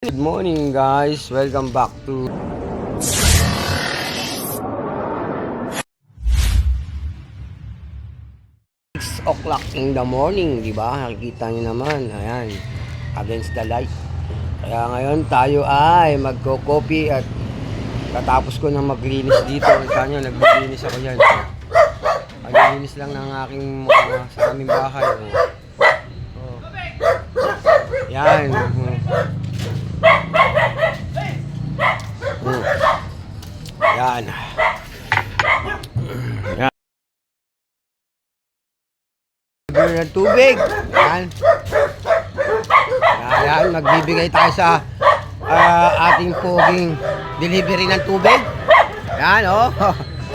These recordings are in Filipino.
Good morning guys, welcome back to 6 o'clock in the morning, di ba? Nakikita niyo naman, ayan, against the light. Kaya ngayon tayo ay magko-coffee at katapos ko nang maglinis dito. Kita nyo, naglinis ako yan. Naglinis lang ng aking sa aming bahay. Oh. Yan. Yan. Yan. Ng tubig. Yan. Yan. Magbibigay tayo sa ating poging delivery ng tubig. Yan, oh.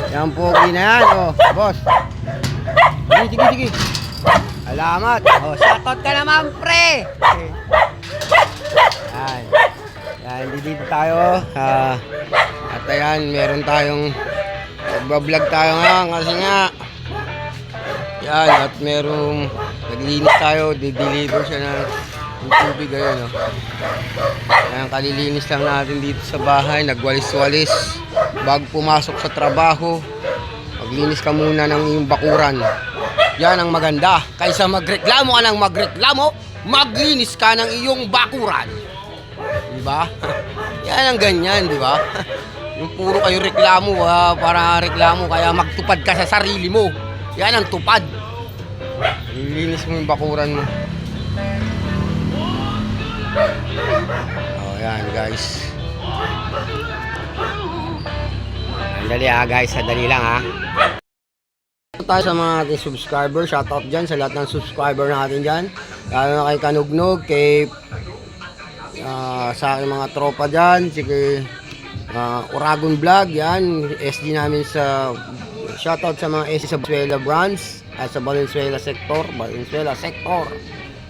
Yan pogi na yan, oh. Boss. Sige. Salamat. Oh, shoutout ka naman, pre. Yan. Yan, dito tayo. At ayan, meron tayong nagbablog tayo ngayon kasi nga yan, at merong naglinis tayo, di-deliver siya ng tubig, ayun, oh. Ayan, kalilinis lang natin dito sa bahay, nagwalis-walis bago pumasok sa trabaho. Maglinis ka muna ng iyong bakuran. Yan ang maganda, kaysa magreklamo ka ng magreklamo, maglinis ka ng iyong bakuran. Diba? Yan ang ganyan, diba? Yung puro kayo reklamo, para reklamo, kaya magtupad ka sa sarili mo. Yan ang tupad. Lilinis mo yung bakuran mo. Oh, yan guys. Dali guys, dali lang tayo sa mga ating subscriber. Shoutout dyan sa lahat ng subscriber natin dyan. Lalo na kay Kanugnog, kay sa aking mga tropa dyan, si Uragon Vlog, yan, SD namin sa shoutout sa mga SD sa Valenzuela branch at sa Valenzuela sector,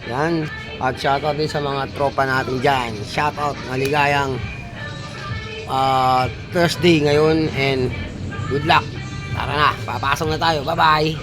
yan, at shoutout din sa mga tropa natin dyan. Shoutout, maligayang Thursday ngayon and good luck. Tara na, papasok na tayo, bye bye.